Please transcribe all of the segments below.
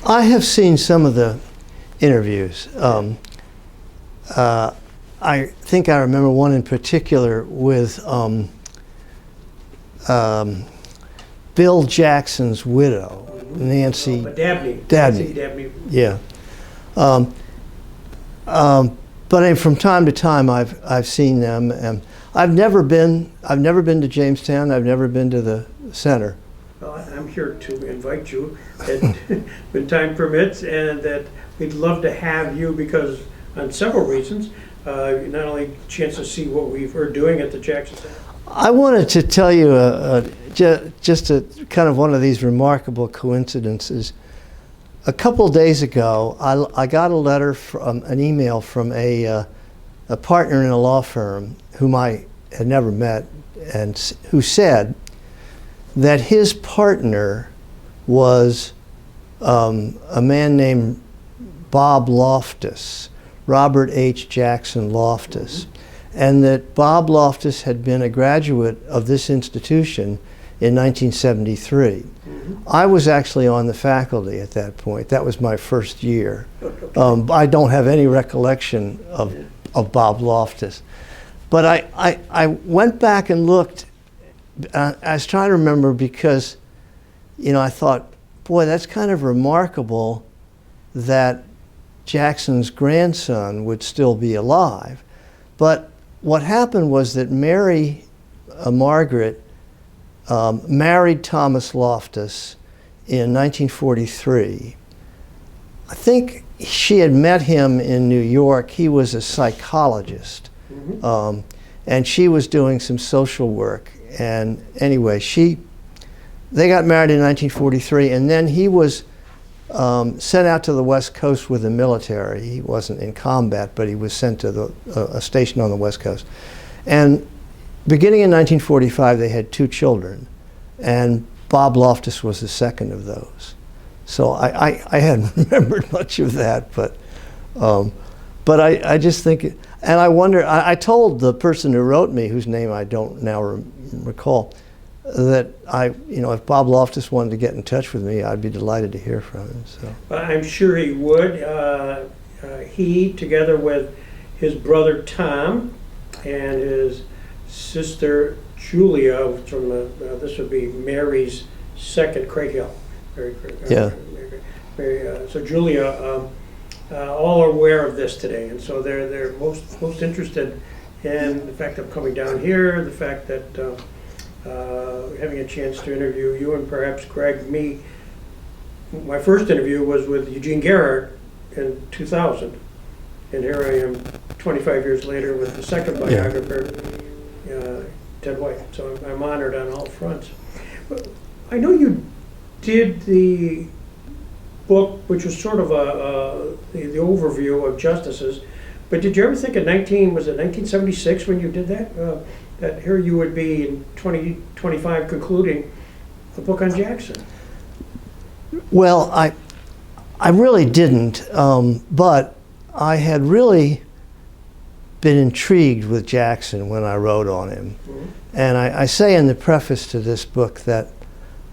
I have seen some of the interviews. I think I remember one in particular with Bill Jackson's widow, Nancy. Dabney. Dabney. Dabney. Yeah. But from time to time, I've seen them, and I've never been to Jamestown. I've never been to the center. Well, I'm here to invite you, when time permits, and that we'd love to have you because, on several reasons, not only a chance to see what we're doing at the Jackson Center. I wanted to tell you just a kind of one of these remarkable coincidences. A couple days ago, I got a letter from an email from a partner in a law firm whom I had never met, and who said that his partner was a man named Bob Loftus, Robert H. Jackson Loftus, and that Bob Loftus had been a graduate of this institution in 1973. I was actually on the faculty at that point. That was my first year. I don't have any recollection of Bob Loftus. But I went back and looked. I was trying to remember because, I thought, boy, that's kind of remarkable that Jackson's grandson would still be alive. But what happened was that Mary Margaret married Thomas Loftus in 1943. I think she had met him in New York. He was a psychologist, and she was doing some social work. And anyway, they got married in 1943, and then he was sent out to the West Coast with the military. He wasn't in combat, but he was sent to a station on the West Coast. And beginning in 1945, they had 2 children, and Bob Loftus was the second of those. So I hadn't remembered much of that, but I just think, and I wonder, I told the person who wrote me, whose name I don't now recall, that if Bob Loftus wanted to get in touch with me, I'd be delighted to hear from him. So I'm sure he would. He, together with his brother Tom and his sister Julia, from this would be Mary's second, Craig Hill. Yeah. So Julia, all are aware of this today, and so they're most interested in the fact of coming down here, the fact that having a chance to interview you and perhaps Greg, me. My first interview was with Eugene Gerhardt in 2000, and here I am 25 years later with the second biographer, Ted White. So I'm honored on all fronts. I know you did the book, which was sort of the overview of justices, but did you ever think in 1976 when you did that, that here you would be in 2025 concluding a book on Jackson? Well, I really didn't, but I had really been intrigued with Jackson when I wrote on him. And I say in the preface to this book that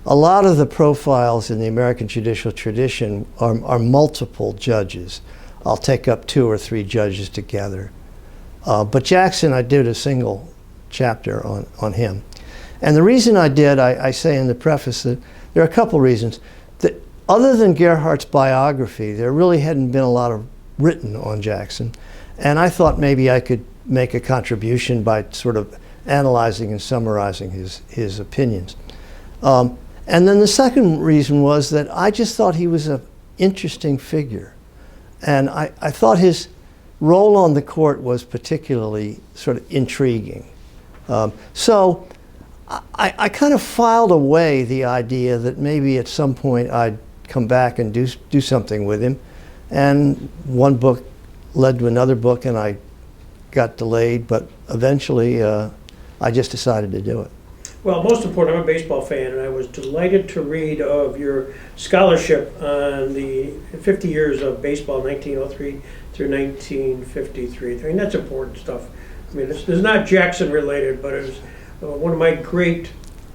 a lot of the profiles in the American judicial tradition are multiple judges. I'll take up 2 or 3 judges together. But Jackson, I did a single chapter on him. And the reason I did, I say in the preface that there are a couple reasons. That other than Gerhardt's biography, there really hadn't been a lot of written on Jackson. And I thought maybe I could make a contribution by sort of analyzing and summarizing his opinions. And then the second reason was that I just thought he was an interesting figure. And I thought his role on the court was particularly sort of intriguing. So I kind of filed away the idea that maybe at some point I'd come back and do something with him. And one book led to another book, and I got delayed, but eventually I just decided to do it. Well, most important, I'm a baseball fan, and I was delighted to read of your scholarship on the 50 years of baseball, 1903 through 1953. I mean, that's important stuff. I mean, it's not Jackson related, but it was one of my great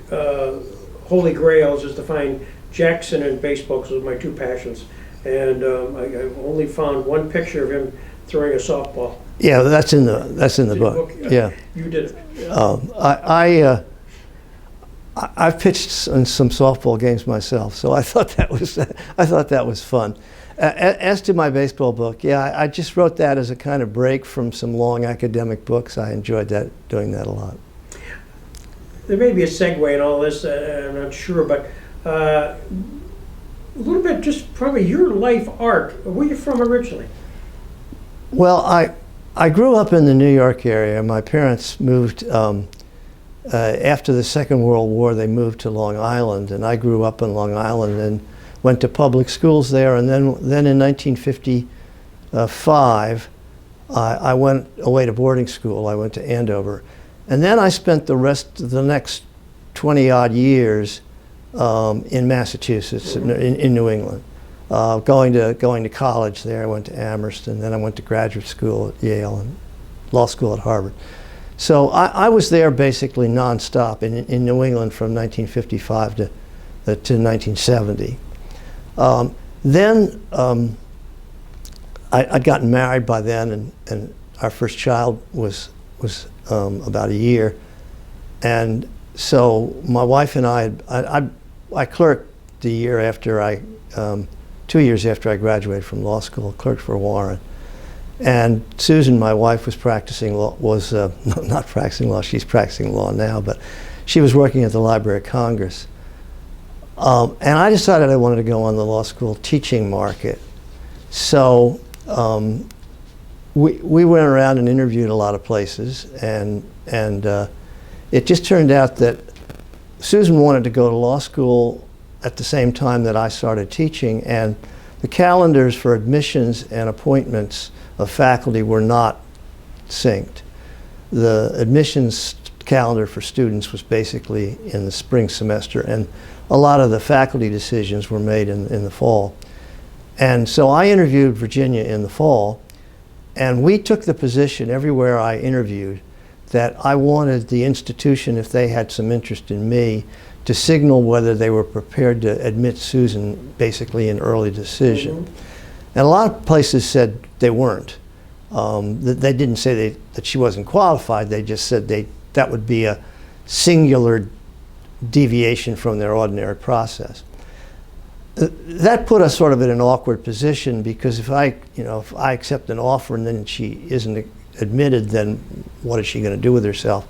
holy grails is to find Jackson and baseball, because those are my two passions. And I only found one picture of him throwing a softball. Yeah, that's in the book. Yeah, You did it. I've pitched in some softball games myself, so I thought that was fun. As to my baseball book, yeah, I just wrote that as a kind of break from some long academic books. I enjoyed doing that a lot. There may be a segue in all this, I'm not sure, but a little bit just probably your life arc. Where are you from originally? Well, I grew up in the New York area. My parents moved, after the Second World War, they moved to Long Island, and I grew up in Long Island and went to public schools there. And then in 1955, I went away to boarding school. I went to Andover. And then I spent the next 20-odd years in Massachusetts, in New England, going to college there. I went to Amherst, and then I went to graduate school at Yale and law school at Harvard. So I was there basically nonstop in New England from 1955 to 1970. Then I'd gotten married by then, and our first child was about a year, and so my wife and I clerked the year after 2 years after I graduated from law school, clerked for Warren. And Susan, my wife, was practicing law, not practicing law, she's practicing law now, but she was working at the Library of Congress. And I decided I wanted to go on the law school teaching market. So we went around and interviewed a lot of places, and it just turned out that Susan wanted to go to law school at the same time that I started teaching, and the calendars for admissions and appointments of faculty were not synced. The admissions calendar for students was basically in the spring semester, and a lot of the faculty decisions were made in the fall. And so I interviewed Virginia in the fall, and we took the position everywhere I interviewed that I wanted the institution, if they had some interest in me, to signal whether they were prepared to admit Susan basically in early decision. Mm-hmm. And a lot of places said they weren't. They didn't say that she wasn't qualified, they just said that would be a singular deviation from their ordinary process. That put us sort of in an awkward position, because if I accept an offer and then she isn't admitted, then what is she going to do with herself?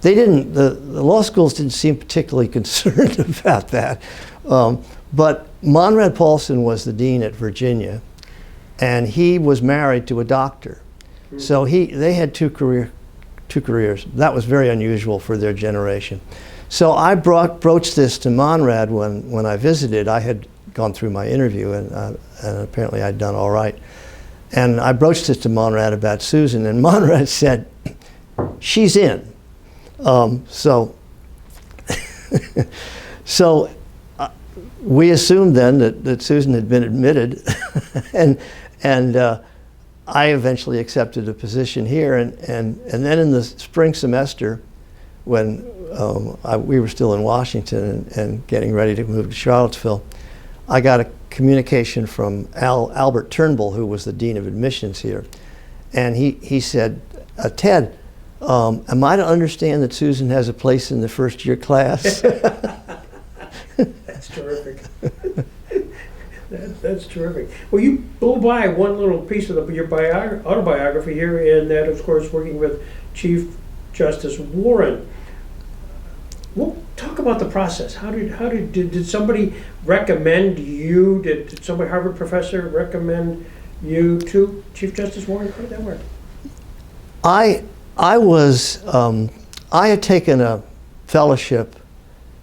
The law schools didn't seem particularly concerned about that. But Monrad Paulson was the dean at Virginia, and he was married to a doctor. Mm-hmm. So they had two careers. That was very unusual for their generation. So I broached this to Monrad when I visited. I had gone through my interview, and apparently I'd done all right. And I broached this to Monrad about Susan, and Monrad said, "She's in." So we assumed then that Susan had been admitted, and I eventually accepted a position here, and then in the spring semester, when we were still in Washington and getting ready to move to Charlottesville, I got a communication from Albert Turnbull, who was the dean of admissions here, and he said, "Ted, am I to understand that Susan has a place in the first year class?" That's terrific. That's terrific. Well, you blew by one little piece of your autobiography here, and that, of course, working with Chief Justice Warren. Well, talk about the process. Did somebody recommend you? Did somebody, Harvard professor, recommend you to Chief Justice Warren? How did that work? I had taken a fellowship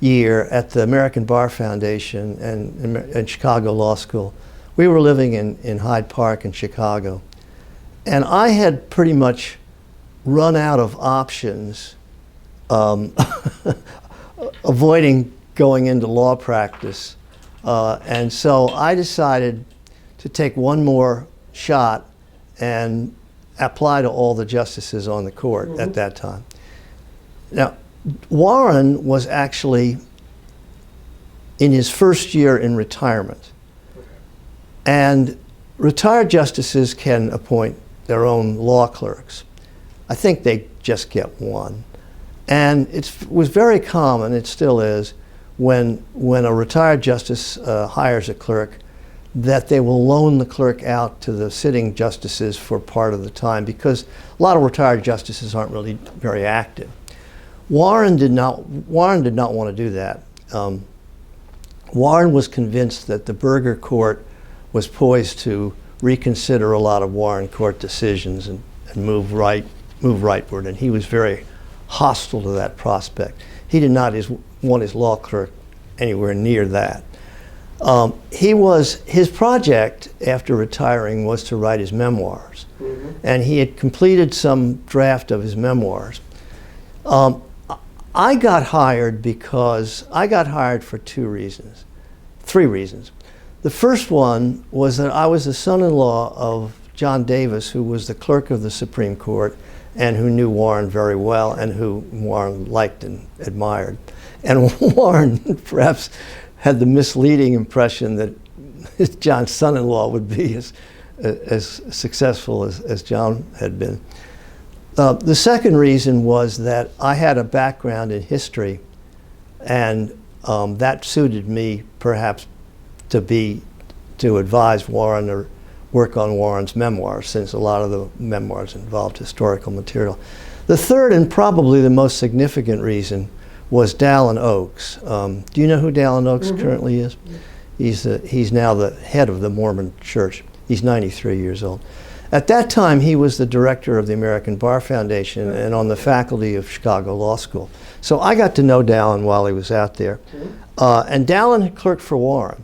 year at the American Bar Foundation and Chicago Law School. We were living in Hyde Park in Chicago, and I had pretty much run out of options, avoiding going into law practice, and so I decided to take one more shot and apply to all the justices on the court. Mm-hmm. At that time. Now, Warren was actually in his first year in retirement. And retired justices can appoint their own law clerks. I think they just get one. And it was very common, it still is, when a retired justice hires a clerk, that they will loan the clerk out to the sitting justices for part of the time, because a lot of retired justices aren't really very active. Warren did not want to do that. Warren was convinced that the Burger Court was poised to reconsider a lot of Warren Court decisions and move rightward, and he was very hostile to that prospect. He did not want his law clerk anywhere near that. His project after retiring was to write his memoirs, and he had completed some draft of his memoirs. I got hired for three reasons. The first one was that I was the son-in-law of John Davis, who was the clerk of the Supreme Court and who knew Warren very well and who Warren liked and admired. And Warren perhaps had the misleading impression that John's son-in-law would be as successful as John had been. The second reason was that I had a background in history, and that suited me perhaps to advise Warren or work on Warren's memoirs, since a lot of the memoirs involved historical material. The third and probably the most significant reason was Dallin Oaks. Do you know who Dallin Oaks currently is? He's now the head of the Mormon Church. He's 93 years old. At that time, he was the director of the American Bar Foundation and on the faculty of Chicago Law School. So I got to know Dallin while he was out there. And Dallin had clerked for Warren.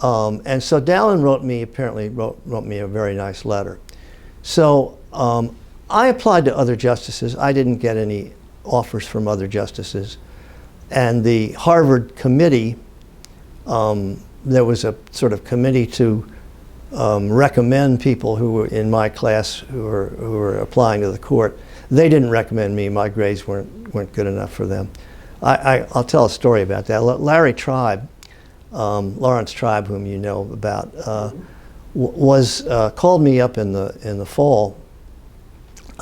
And so Dallin wrote me a very nice letter. So I applied to other justices. I didn't get any offers from other justices. And the Harvard committee, there was a sort of committee to recommend people who were in my class who were applying to the court. They didn't recommend me. My grades weren't good enough for them. I'll tell a story about that. Larry Tribe, Lawrence Tribe, whom you know about, called me up in the fall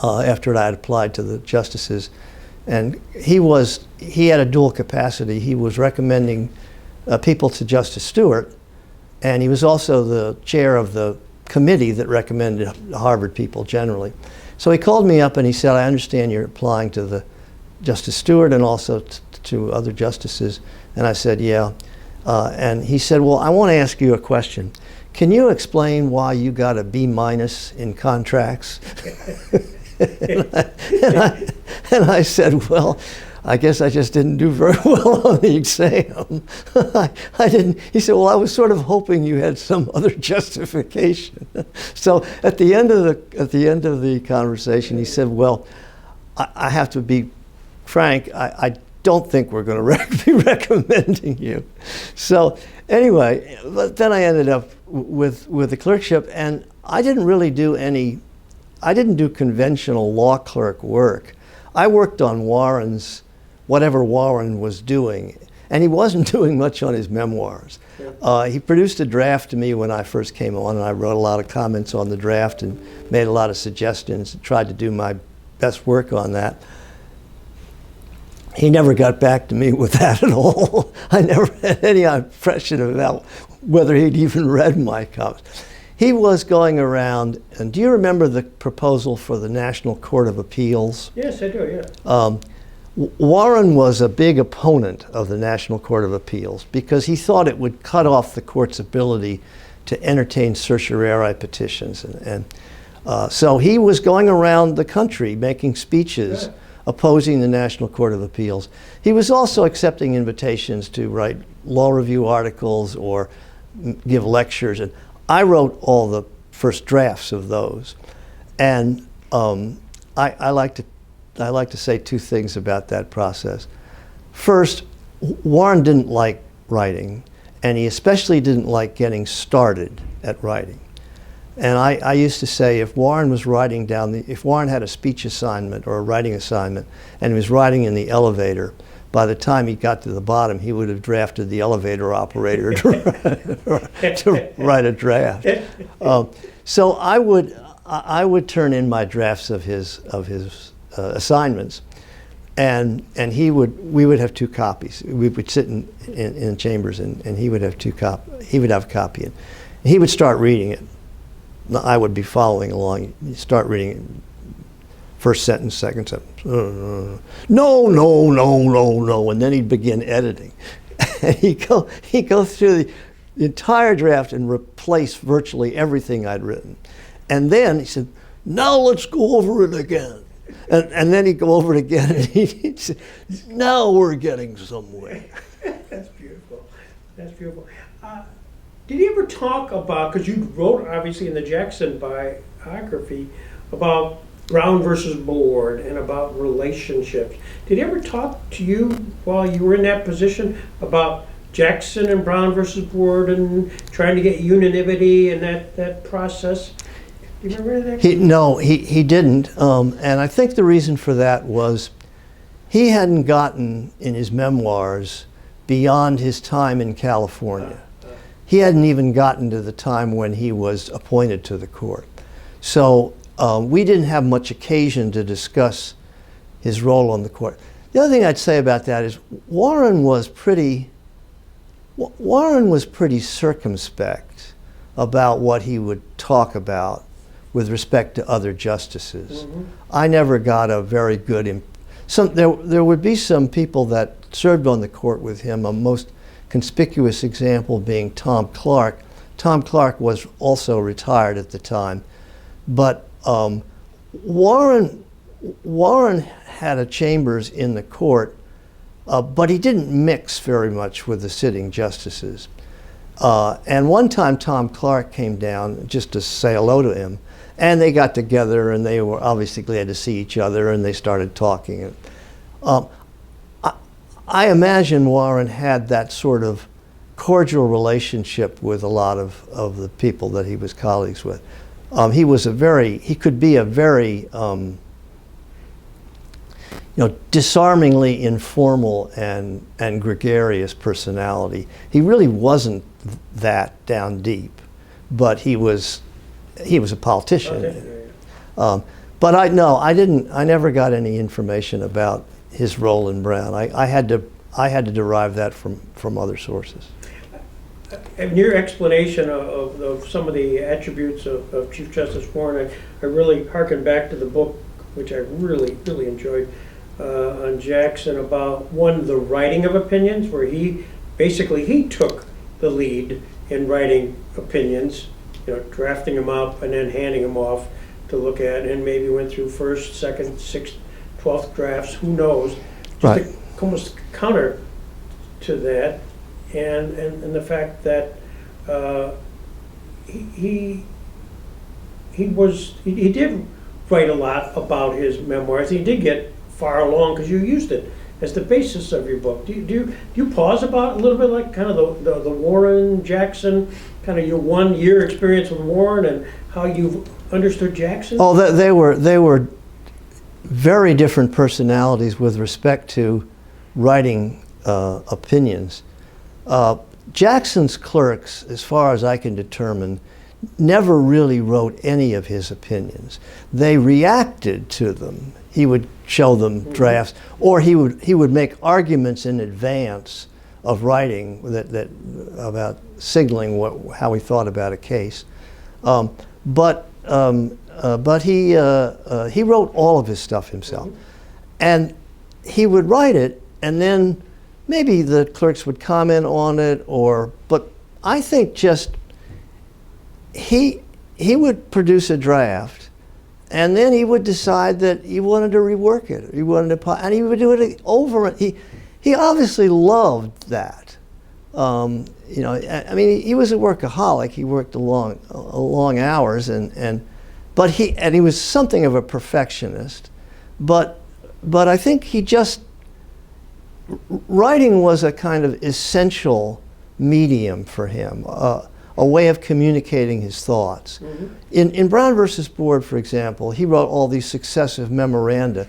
after I had applied to the justices, and he had a dual capacity. He was recommending people to Justice Stewart, and he was also the chair of the committee that recommended Harvard people generally. So he called me up and he said, "I understand you're applying to the Justice Stewart and also to other justices." And I said, "Yeah." And he said, "Well, I want to ask you a question. Can you explain why you got a B- in contracts?" and I said, "Well, I guess I just didn't do very well on the exam." I didn't. He said, "Well, I was sort of hoping you had some other justification." So at the end of the conversation, he said, "Well, I have to be frank. I don't think we're going to be recommending you." So anyway, but then I ended up with the clerkship, and I didn't do conventional law clerk work. I worked on whatever Warren was doing, and he wasn't doing much on his memoirs. He produced a draft to me when I first came on, and I wrote a lot of comments on the draft and made a lot of suggestions and tried to do my best work on that. He never got back to me with that at all. I never had any impression about whether he'd even read my comments. He was going around, and do you remember the proposal for the National Court of Appeals? Yes, I do, yeah. Warren was a big opponent of the National Court of Appeals because he thought it would cut off the court's ability to entertain certiorari petitions. So he was going around the country making speeches opposing the National Court of Appeals. He was also accepting invitations to write law review articles or give lectures. And I wrote all the first drafts of those. And I like to say two things about that process. First, Warren didn't like writing, and he especially didn't like getting started at writing. And I used to say, if Warren had a speech assignment or a writing assignment, and he was writing in the elevator, by the time he got to the bottom, he would have drafted the elevator operator to write a draft. So I would turn in my drafts of his assignments, and we would have 2 copies. We would sit in chambers, and he would have he would have a copy, and he would start reading it. I would be following along. He'd start reading it. First sentence, second sentence. No, and then he'd begin editing. And he'd go through the entire draft and replace virtually everything I'd written. And then he said, now let's go over it again. And then he'd go over it again, and he'd say, now we're getting somewhere. That's beautiful. That's beautiful. Did he ever talk about, because you wrote obviously in the Jackson biography about Brown versus Board and about relationships. Did he ever talk to you while you were in that position about Jackson and Brown versus Board and trying to get unanimity and that process? Do you remember that? No, he didn't. And I think the reason for that was he hadn't gotten in his memoirs beyond his time in California. He hadn't even gotten to the time when he was appointed to the court. So we didn't have much occasion to discuss his role on the court. The other thing I'd say about that is Warren was pretty circumspect about what he would talk about with respect to other justices. Mm-hmm. I never got a very good there would be some people that served on the court with him, a most conspicuous example being Tom Clark. Tom Clark was also retired at the time, but Warren had a chambers in the court, but he didn't mix very much with the sitting justices. And one time Tom Clark came down just to say hello to him, and they got together, and they were obviously glad to see each other, and they started talking. I imagine Warren had that sort of cordial relationship with a lot of the people that he was colleagues with. He could be a very, disarmingly informal and gregarious personality. He really wasn't that down deep, but he was a politician. Okay. But I never got any information about his role in Brown. I had to derive that from other sources. In your explanation of some of the attributes of Chief Justice Warren, I really harken back to the book, which I really, really enjoyed, on Jackson, about the writing of opinions, where he took the lead in writing opinions, drafting them up and then handing them off to look at, and maybe went through first, second, sixth, 12th drafts, who knows, just right. to almost counter to that, and the fact that he did write a lot about his memoirs. He did get far along because you used it as the basis of your book. Do you pause about a little bit, like kind of the Warren Jackson, kind of your 1 year experience with Warren and how you've understood Jackson? Oh, they were very different personalities with respect to writing opinions. Jackson's clerks, as far as I can determine, never really wrote any of his opinions. They reacted to them. He would show them drafts, or he would make arguments in advance of writing that about signaling how he thought about a case. But he wrote all of his stuff himself, and he would write it, and then maybe the clerks would comment on it, but I think just he would produce a draft, and then he would decide that he wanted to rework it. And he would do it over. He obviously loved that. I mean, he was a workaholic. He worked long hours, but he was something of a perfectionist. But I think writing was a kind of essential medium for him, a way of communicating his thoughts. Mm-hmm. In Brown versus Board, for example, he wrote all these successive memoranda.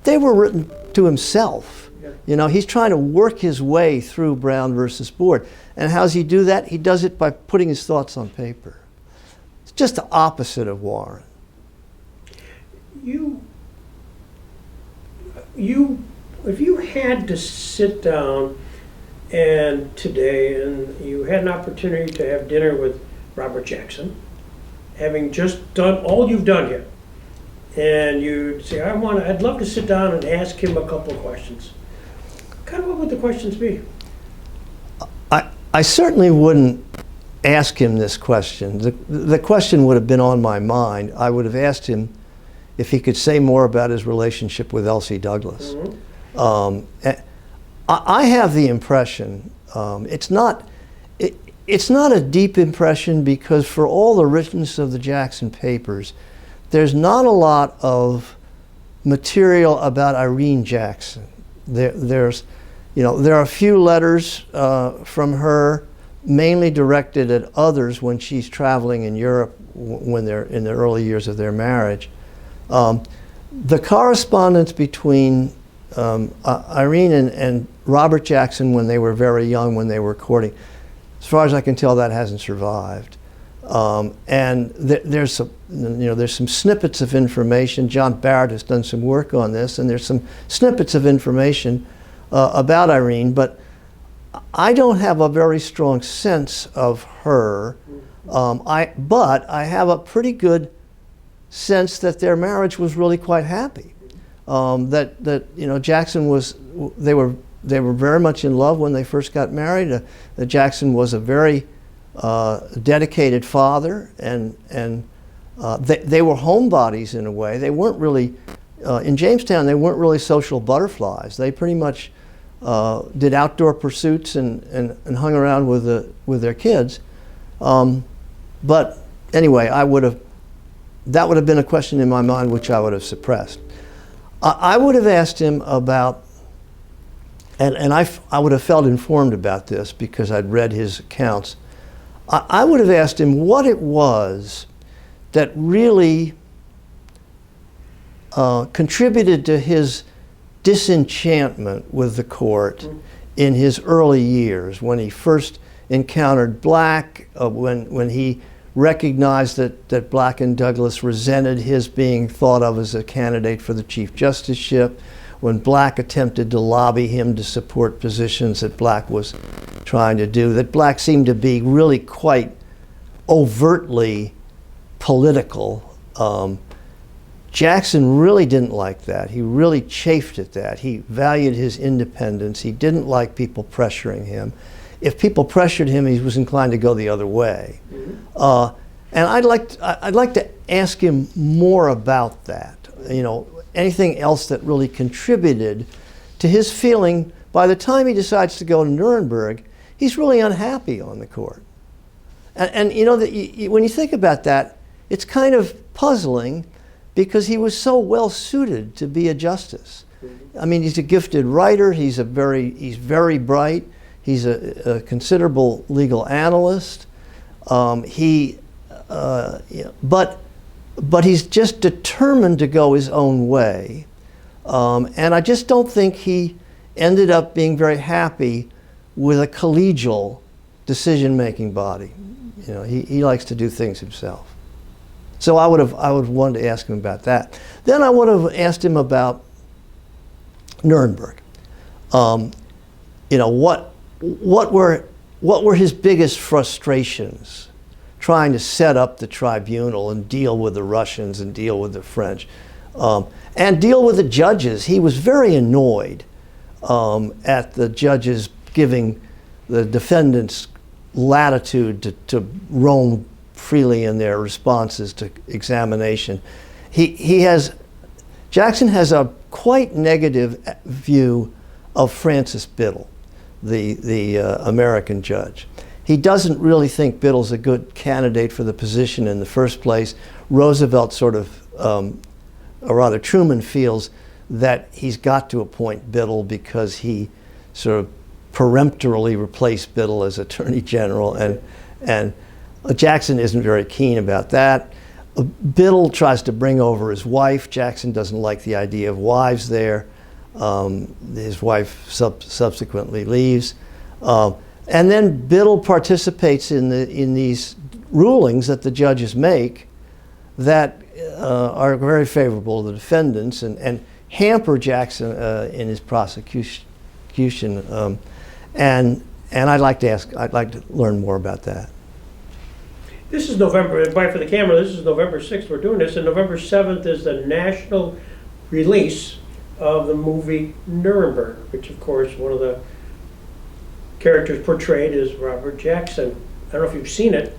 They were written to himself. Yeah. You know, he's trying to work his way through Brown versus Board. And how does he do that? He does it by putting his thoughts on paper. It's just the opposite of Warren. If you had to sit down and today, and you had an opportunity to have dinner with Robert Jackson, having just done all you've done here, and you'd say, I'd love to sit down and ask him a couple of questions. Kind of what would the questions be? I certainly wouldn't ask him this question. The question would have been on my mind. I would have asked him if he could say more about his relationship with Elsie Douglas. Mm-hmm. I have the impression, it's not a deep impression, because for all the richness of the Jackson papers, there's not a lot of material about Irene Jackson. There are a few letters from her, mainly directed at others when she's traveling in Europe when they're in the early years of their marriage. The correspondence between Irene and Robert Jackson when they were very young, when they were courting, as far as I can tell, that hasn't survived. And there's some snippets of information. John Barrett has done some work on this, and there's some snippets of information about Irene, but I don't have a very strong sense of her. But I have a pretty good sense that their marriage was really quite happy. Jackson they were very much in love when they first got married. Jackson was a very dedicated father, and they were homebodies in a way. They weren't really in Jamestown. They weren't really social butterflies. They pretty much did outdoor pursuits and hung around with their kids. But anyway, that would have been a question in my mind which I would have suppressed. I would have asked him about, and I would have felt informed about this because I'd read his accounts. I would have asked him what it was that really contributed to his disenchantment with the court in his early years, when he first encountered Black, when he recognized that Black and Douglas resented his being thought of as a candidate for the Chief Justiceship, when Black attempted to lobby him to support positions that Black was trying to do, that Black seemed to be really quite overtly political. Jackson really didn't like that. He really chafed at that. He valued his independence. He didn't like people pressuring him. If people pressured him, he was inclined to go the other way. Mm-hmm. And I'd like to ask him more about that. Anything else that really contributed to his feeling. By the time he decides to go to Nuremberg, he's really unhappy on the court. And when you think about that, it's kind of puzzling, because he was so well suited to be a justice. I mean, he's a gifted writer. He's very bright. He's a considerable legal analyst. But he's just determined to go his own way. And I just don't think he ended up being very happy with a collegial decision-making body. He likes to do things himself. So I would have wanted to ask him about that. Then I would have asked him about Nuremberg. What were his biggest frustrations trying to set up the tribunal and deal with the Russians and deal with the French and deal with the judges? He was very annoyed at the judges giving the defendants latitude to roam freely in their responses to examination. Jackson has a quite negative view of Francis Biddle, the American judge. He doesn't really think Biddle's a good candidate for the position in the first place. Roosevelt Truman feels that he's got to appoint Biddle because he sort of peremptorily replaced Biddle as Attorney General, and Jackson isn't very keen about that. Biddle tries to bring over his wife. Jackson doesn't like the idea of wives there. His wife subsequently leaves. And then Biddle participates in these rulings that the judges make that are very favorable to the defendants and hamper Jackson in his prosecution. And I'd like to learn more about that. This is November, by for the camera, this is November 6th we're doing this, and November 7th is the national release of the movie Nuremberg, which of course one of the characters portrayed is Robert Jackson. I don't know if you've seen it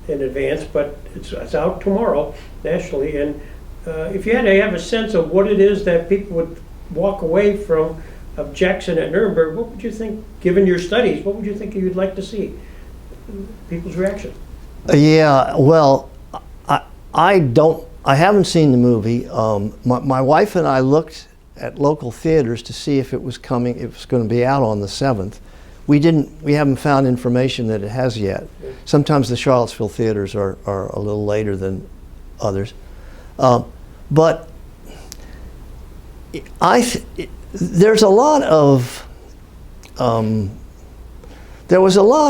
in advance, but it's out tomorrow nationally, and if you had to have a sense of what it is that people would walk away from of Jackson at Nuremberg, what would you think, given your studies, what would you think you'd like to see? People's reaction? Yeah, well, I haven't seen the movie. My wife and I looked at local theaters to see if it was going to be out on the 7th. We haven't found information that it has yet. Sometimes the Charlottesville theaters are a little later than others. But there was a lot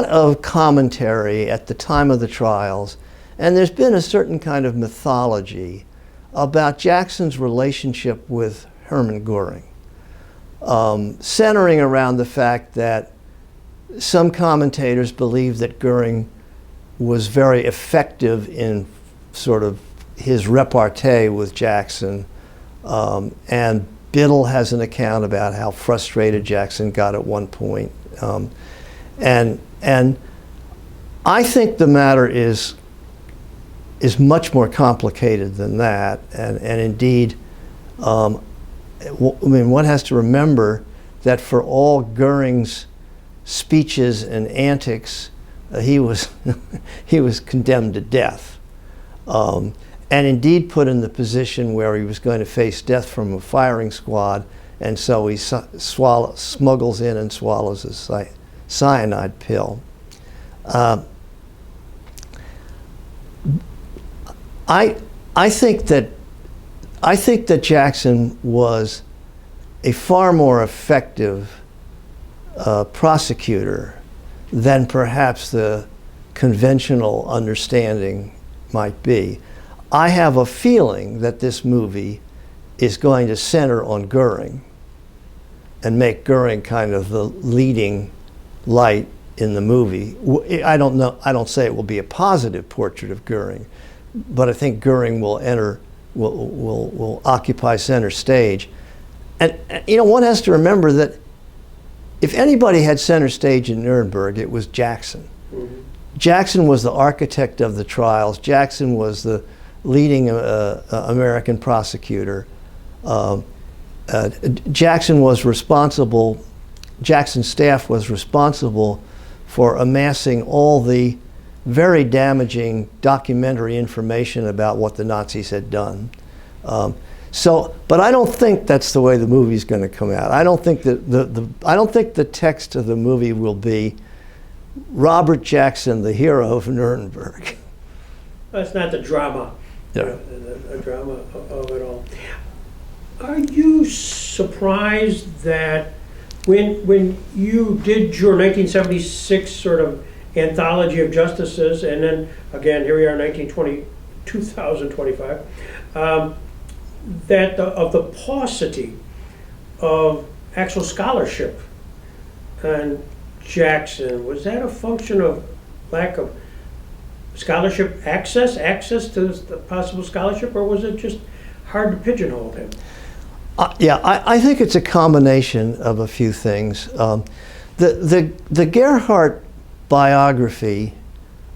of commentary at the time of the trials, and there's been a certain kind of mythology about Jackson's relationship with Hermann Göring, centering around the fact that some commentators believe that Göring was very effective in sort of his repartee with Jackson, and Biddle has an account about how frustrated Jackson got at one point. And I think the matter is much more complicated than that, and indeed, I mean, one has to remember that for all Göring's speeches and antics, he was he was condemned to death, and indeed put in the position where he was going to face death from a firing squad, and so he smuggles in and swallows a cyanide pill. I think that Jackson was a far more effective prosecutor than perhaps the conventional understanding might be. I have a feeling that this movie is going to center on Göring and make Göring kind of the leading light in the movie. I don't know. I don't say it will be a positive portrait of Göring, but I think Göring will occupy center stage. And one has to remember that if anybody had center stage in Nuremberg, it was Jackson. Mm-hmm. Jackson was the architect of the trials. Jackson was the leading American prosecutor. Jackson's staff was responsible for amassing all the very damaging documentary information about what the Nazis had done. But I don't think that's the way the movie's going to come out. I don't think that I don't think the text of the movie will be Robert Jackson, the hero of Nuremberg. That's not the drama. Yeah. The drama of it all. Are you surprised that when you did your 1976 sort of anthology of justices, and then again here we are 2025, that of the paucity of actual scholarship on Jackson, was that a function of lack of scholarship access to the possible scholarship, or was it just hard to pigeonhole him? I think it's a combination of a few things. The Gerhardt biography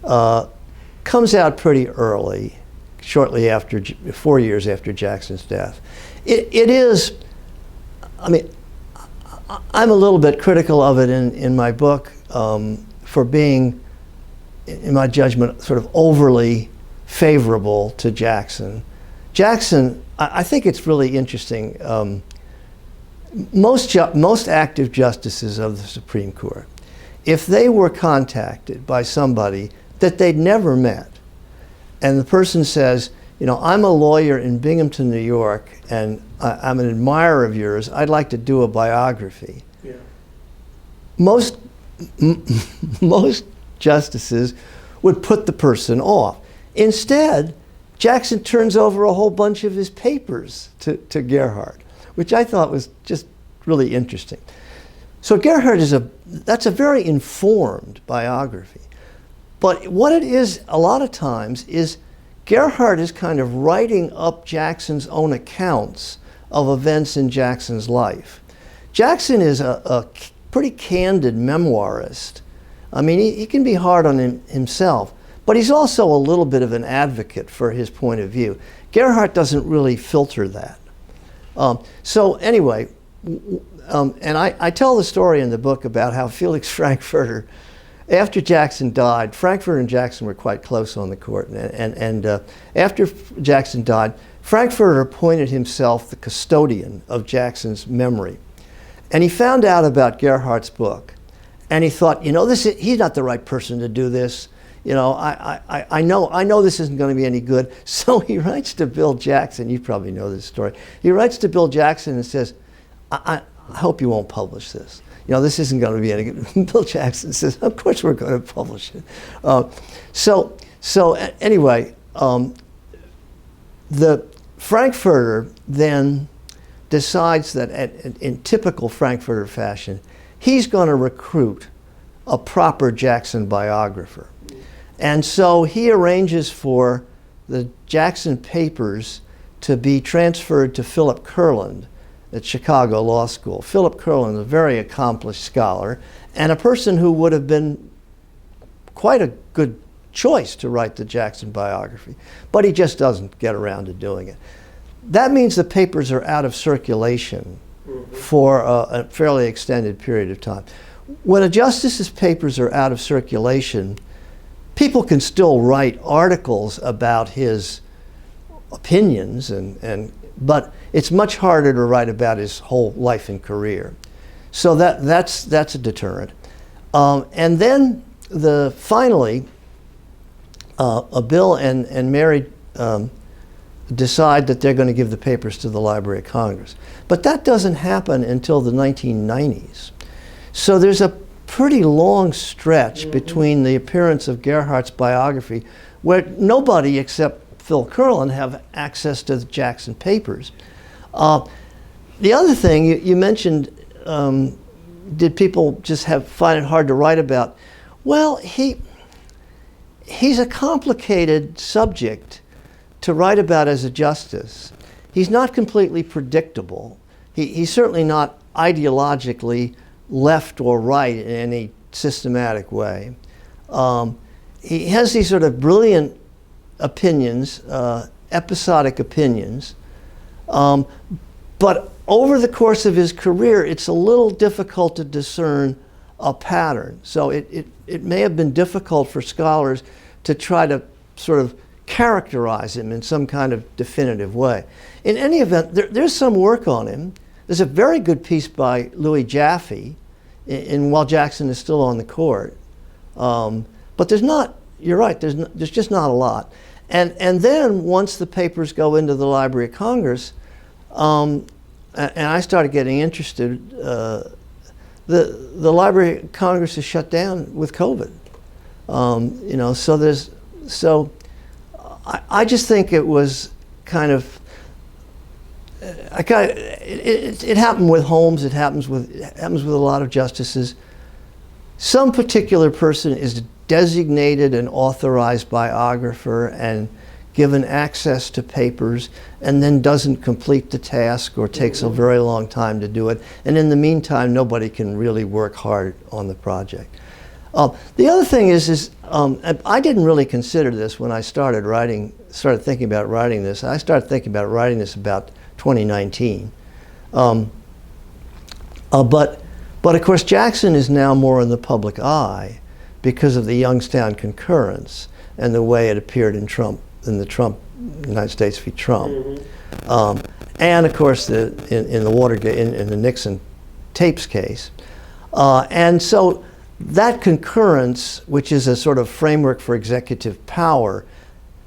comes out pretty early, shortly after, 4 years after Jackson's death. It is, I mean, I'm a little bit critical of it in my book for being, in my judgment, sort of overly favorable to Jackson. Jackson, I think it's really interesting. Most active justices of the Supreme Court, if they were contacted by somebody that they'd never met, and the person says, I'm a lawyer in Binghamton, New York, and I'm an admirer of yours. I'd like to do a biography. Yeah. Most justices would put the person off. Instead, Jackson turns over a whole bunch of his papers to Gerhardt, which I thought was just really interesting. So Gerhardt that's a very informed biography. But what it is a lot of times is Gerhardt is kind of writing up Jackson's own accounts of events in Jackson's life. Jackson is a pretty candid memoirist. I mean, he can be hard on himself, but he's also a little bit of an advocate for his point of view. Gerhardt doesn't really filter that. So anyway, and I tell the story in the book about how Felix Frankfurter, after Jackson died, Frankfurter and Jackson were quite close on the court, and after Jackson died, Frankfurter appointed himself the custodian of Jackson's memory. And he found out about Gerhardt's book, and he thought, he's not the right person to do this. I know this isn't going to be any good. So he writes to Bill Jackson. You probably know this story. He writes to Bill Jackson and says, I hope you won't publish this. This isn't going to be any good. Bill Jackson says, of course we're going to publish it. Anyway, the Frankfurter then decides that in typical Frankfurter fashion, he's going to recruit a proper Jackson biographer. And so he arranges for the Jackson papers to be transferred to Philip Kurland at Chicago Law School. Philip Kurland, a very accomplished scholar, and a person who would have been quite a good choice to write the Jackson biography, but he just doesn't get around to doing it. That means the papers are out of circulation for a fairly extended period of time. When a justice's papers are out of circulation, people can still write articles about his opinions, but it's much harder to write about his whole life and career. So that's a deterrent. And then finally, Bill and Mary decide that they're going to give the papers to the Library of Congress. But that doesn't happen until the 1990s. So there's a pretty long stretch between the appearance of Gerhardt's biography, where nobody except Phil Kurland have access to the Jackson papers. The other thing you mentioned, did people just find it hard to write about? Well, he's a complicated subject to write about as a justice. He's not completely predictable. He's certainly not ideologically left or right in any systematic way. He has these sort of brilliant opinions, episodic opinions, but over the course of his career, it's a little difficult to discern a pattern. So it may have been difficult for scholars to try to sort of characterize him in some kind of definitive way. In any event, there's some work on him. There's a very good piece by Louis Jaffe while Jackson is still on the court. But there's not, you're right, there's just not a lot. And then once the papers go into the Library of Congress, and I started getting interested, the Library of Congress is shut down with COVID. So I just think it was kind of, it happened with Holmes, it happens with a lot of justices. Some particular person is designated an authorized biographer and given access to papers and then doesn't complete the task or takes a very long time to do it. And in the meantime, nobody can really work hard on the project. The other thing is I didn't really consider this when I started thinking about writing this. I started thinking about writing this about 2019. But of course, Jackson is now more in the public eye because of the Youngstown concurrence and the way it appeared in the United States v. Trump. And of course, in the Watergate, in the Nixon tapes case. And so that concurrence, which is a sort of framework for executive power,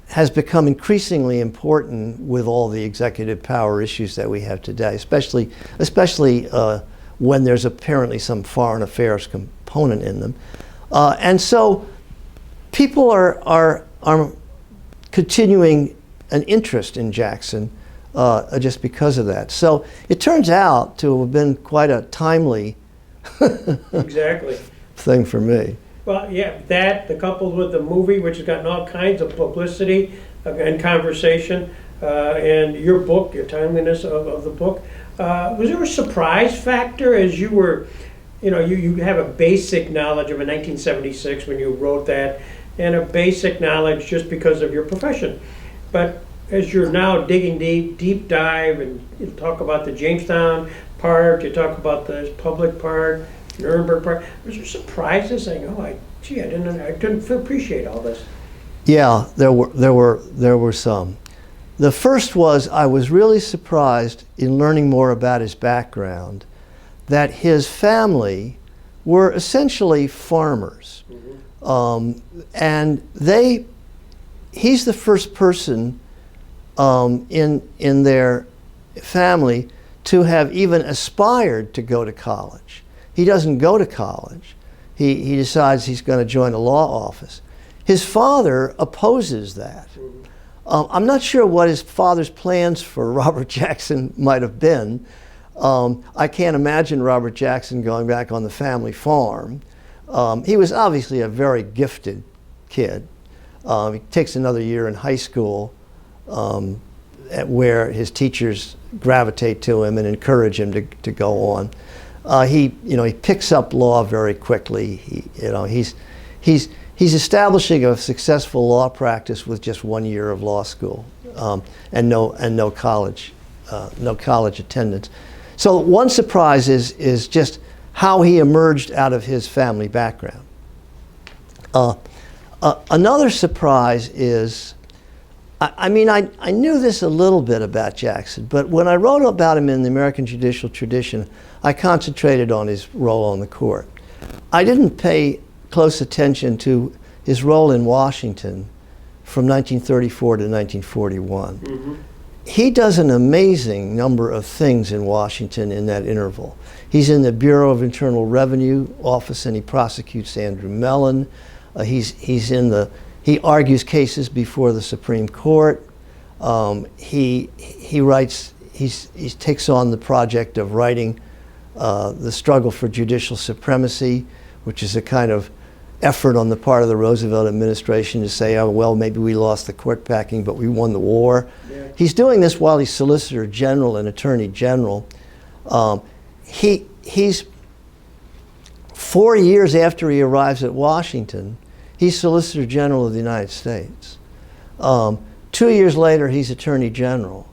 has become increasingly important with all the executive power issues that we have today, especially when there's apparently some foreign affairs component in them. And so people are continuing an interest in Jackson just because of that. So it turns out to have been quite a timely Exactly. thing for me. Well, yeah, that, coupled with the movie, which has gotten all kinds of publicity and conversation, and your book, your timeliness of the book. Was there a surprise factor as you were, you have a basic knowledge of a 1976 when you wrote that, and a basic knowledge just because of your profession. But as you're now digging deep dive, and you talk about the Jamestown part, you talk about the public part, Nuremberg part, was there surprises saying, "Oh, I didn't appreciate all this"? Yeah, there were some. The first was I was really surprised in learning more about his background, that his family were essentially farmers, and he's the first person in their family to have even aspired to go to college. He doesn't go to college. He decides he's going to join a law office. His father opposes that. I'm not sure what his father's plans for Robert Jackson might have been. I can't imagine Robert Jackson going back on the family farm. He was obviously a very gifted kid. He takes another year in high school where his teachers gravitate to him and encourage him to go on. He picks up law very quickly. He's establishing a successful law practice with just 1 year of law school and no college attendance. So one surprise is just how he emerged out of his family background. Another surprise is, I knew this a little bit about Jackson, but when I wrote about him in the American judicial tradition, I concentrated on his role on the court. I didn't pay close attention to his role in Washington from 1934 to 1941. Mm-hmm. He does an amazing number of things in Washington in that interval. He's in the Bureau of Internal Revenue office and he prosecutes Andrew Mellon. He argues cases before the Supreme Court. He takes on the project of writing the struggle for judicial supremacy, which is a kind of effort on the part of the Roosevelt administration to say, oh, well, maybe we lost the court packing, but we won the war. Yeah. He's doing this while he's Solicitor General and Attorney General. He's 4 years after he arrives at Washington, he's Solicitor General of the United States. 2 years later, he's Attorney General.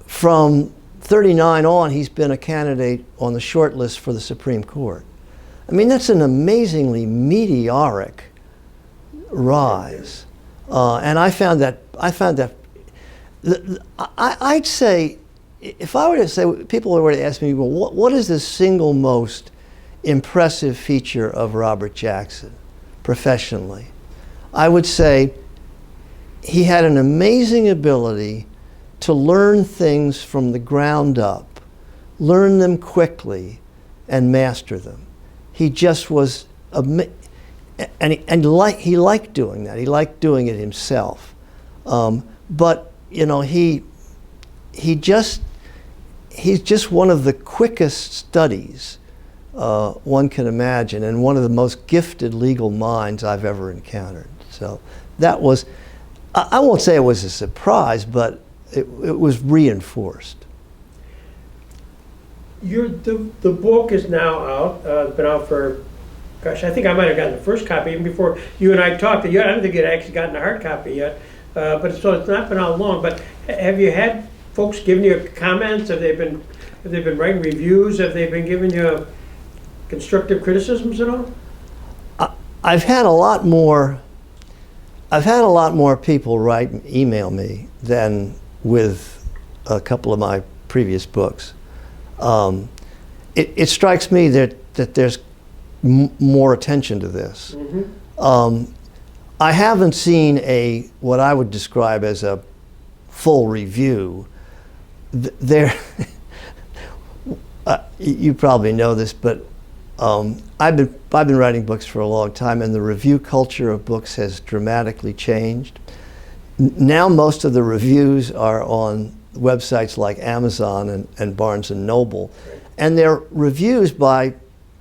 From 39 on, he's been a candidate on the short list for the Supreme Court. I mean, that's an amazingly meteoric rise. And I'd say, if I were to say, people were to ask me, well, what is the single most impressive feature of Robert Jackson professionally? I would say he had an amazing ability to learn things from the ground up, learn them quickly, and master them. He just was, he liked doing that. He liked doing it himself. But he's just one of the quickest studies one can imagine, and one of the most gifted legal minds I've ever encountered. So that was, I won't say it was a surprise, but it was reinforced. The book is now out. It's been out for, gosh, I think I might have gotten the first copy even before you and I talked. I don't think it actually gotten a hard copy yet, but so it's not been out long. But have you had folks giving you comments? Have they been writing reviews? Have they been giving you constructive criticisms at all? I've had a lot more people email me than with a couple of my previous books. It strikes me that there's more attention to this. Mm-hmm. I haven't seen what I would describe as a full review. There, you probably know this, but I've been writing books for a long time, and the review culture of books has dramatically changed. Now most of the reviews are on websites like Amazon and Barnes and Noble, and they're reviews by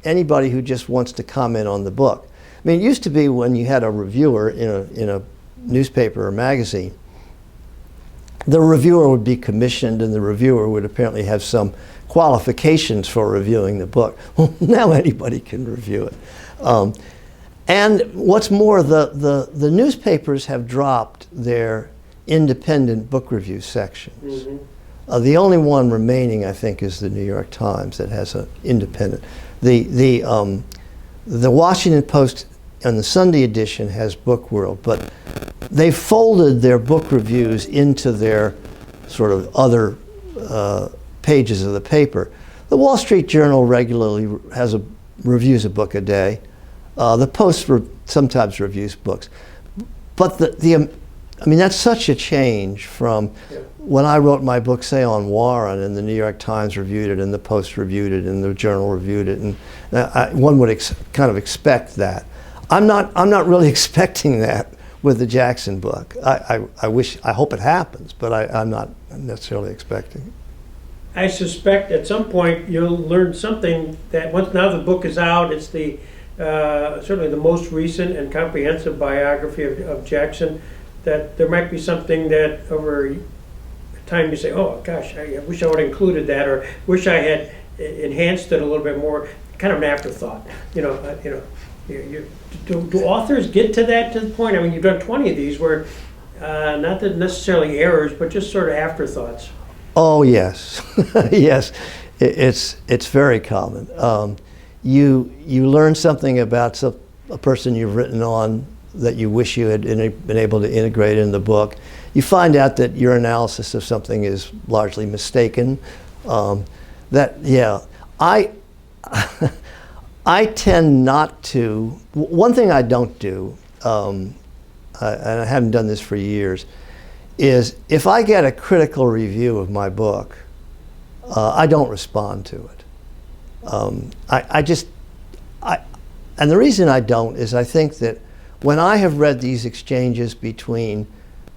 anybody who just wants to comment on the book. I mean, it used to be when you had a reviewer in a newspaper or magazine, the reviewer would be commissioned, and the reviewer would apparently have some qualifications for reviewing the book. Well, now anybody can review it. And what's more, the newspapers have dropped their independent book review sections. Mm-hmm. The only one remaining, I think, is the New York Times that has an independent. The Washington Post and the Sunday edition has Book World, but they folded their book reviews into their sort of other pages of the paper. The Wall Street Journal regularly reviews a book a day. The Post sometimes reviews books. But I mean, that's such a change from when I wrote my book, say, on Warren, and the New York Times reviewed it, and the Post reviewed it, and the Journal reviewed it, and one would kind of expect that. I'm not really expecting that with the Jackson book. I hope it happens, but I'm not necessarily expecting it. I suspect at some point you'll learn something that once now the book is out, it's the certainly the most recent and comprehensive biography of Jackson, that there might be something that over time you say, oh gosh, I wish I would have included that, or wish I had enhanced it a little bit more, kind of an afterthought. Do authors get to the point? I mean, you've done 20 of these where not that necessarily errors, but just sort of afterthoughts. Oh yes, yes, it's very common. You learn something about a person you've written on that you wish you had been able to integrate in the book. You find out that your analysis of something is largely mistaken. I tend not to. One thing I don't do, and I haven't done this for years, is if I get a critical review of my book, I don't respond to it. And the reason I don't is I think that when I have read these exchanges between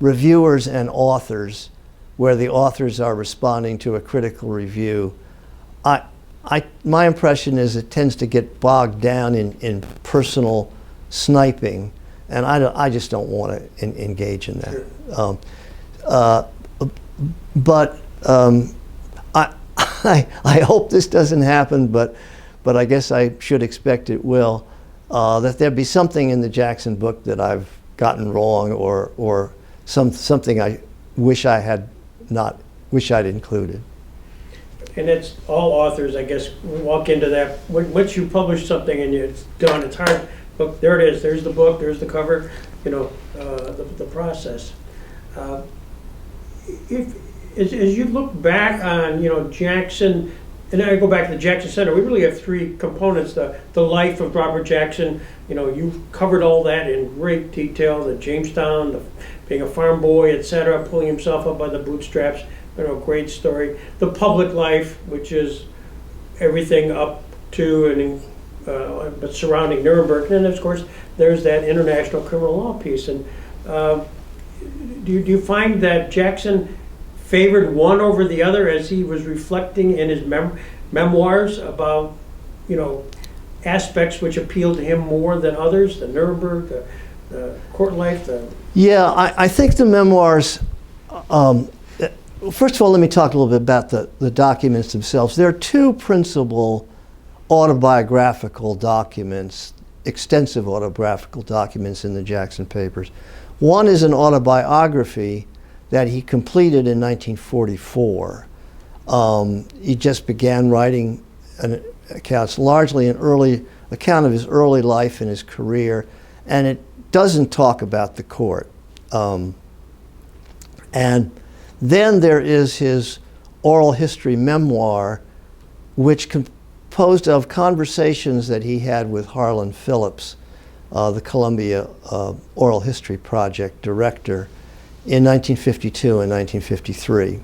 reviewers and authors, where the authors are responding to a critical review, my impression is it tends to get bogged down in personal sniping, and I just don't want to engage in that. Sure. But I hope this doesn't happen, but I guess I should expect it will, that there be something in the Jackson book that I've gotten wrong, or something I wish I'd included. And it's all authors, I guess, walk into that. Once you publish something and it's done, it's hard. Look, there it is. There's the book. There's the cover. The process. As you look back on, Jackson, and I go back to the Jackson Center, we really have three components. The life of Robert Jackson, you've covered all that in great detail, the Jamestown, being a farm boy, etc., pulling himself up by the bootstraps, great story. The public life, which is everything up to and but surrounding Nuremberg. And then, of course, there's that international criminal law piece. And do you find that Jackson favored one over the other as he was reflecting in his memoirs about, aspects which appealed to him more than others, the Nuremberg, the court life? Yeah, I think the memoirs, first of all, let me talk a little bit about the documents themselves. There are two principal autobiographical documents, extensive autobiographical documents in the Jackson papers. One is an autobiography that he completed in 1944. He just began writing accounts, largely an early account of his early life and his career, and it doesn't talk about the court. And then there is his oral history memoir, which composed of conversations that he had with Harlan Phillips, the Columbia Oral History Project director in 1952 and 1953.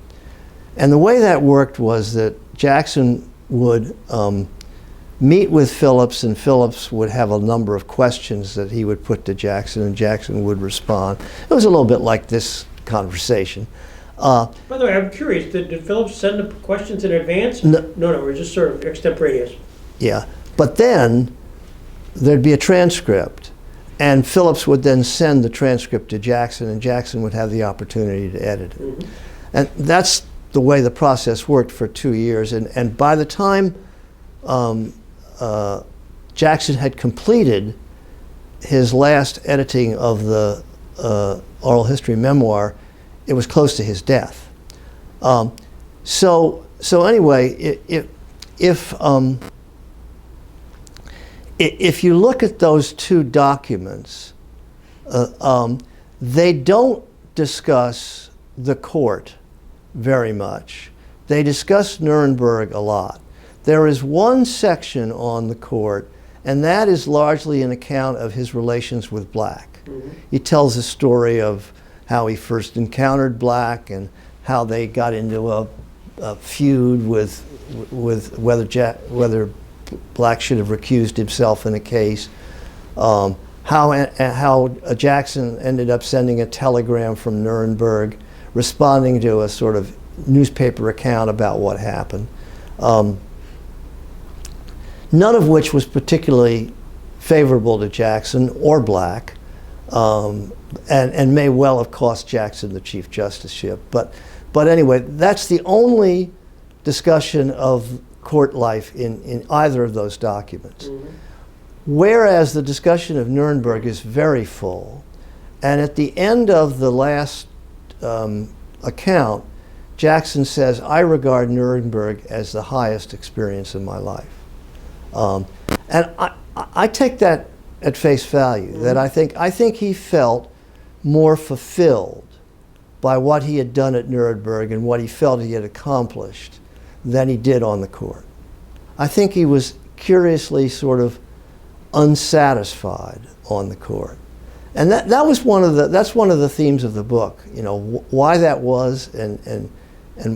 And the way that worked was that Jackson would meet with Phillips, and Phillips would have a number of questions that he would put to Jackson, and Jackson would respond. It was a little bit like this conversation. By the way, I'm curious, did Phillips send the questions in advance? No, we're just sort of extemporaneous. Yeah, but then there'd be a transcript, and Phillips would then send the transcript to Jackson, and Jackson would have the opportunity to edit it. Mm-hmm. And that's the way the process worked for 2 years. And by the time Jackson had completed his last editing of the oral history memoir, it was close to his death. So anyway, if you look at those two documents, they don't discuss the court very much. They discuss Nuremberg a lot. There is one section on the court, and that is largely an account of his relations with Black. Mm-hmm. He tells the story of how he first encountered Black and how they got into a feud with whether Black should have recused himself in a case. How Jackson ended up sending a telegram from Nuremberg responding to a sort of newspaper account about what happened. None of which was particularly favorable to Jackson or Black, and may well have cost Jackson the Chief Justiceship. But anyway, that's the only discussion of court life in either of those documents. Mm-hmm. Whereas the discussion of Nuremberg is very full, and at the end of the last account, Jackson says, "I regard Nuremberg as the highest experience in my life." And I take that at face value, mm-hmm. that I think he felt more fulfilled by what he had done at Nuremberg and what he felt he had accomplished than he did on the court. I think he was curiously sort of unsatisfied on the court. And that's one of the themes of the book, you know, why that was and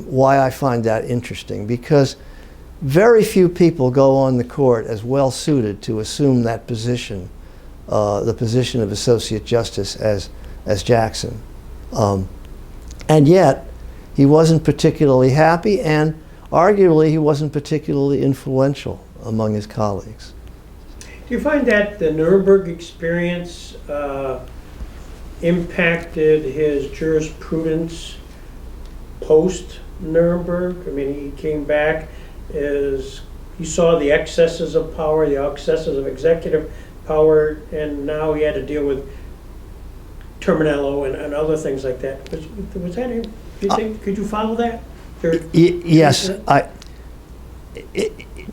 why I find that interesting, because very few people go on the court as well suited to assume that position, the position of Associate Justice as Jackson. And yet, he wasn't particularly happy, and arguably he wasn't particularly influential among his colleagues. Do you find that the Nuremberg experience impacted his jurisprudence post-Nuremberg? I mean, he came back as he saw the excesses of power, the excesses of executive power, and now he had to deal with Terminello and other things like that. Was that him? Do you think? Could you follow that? Yes.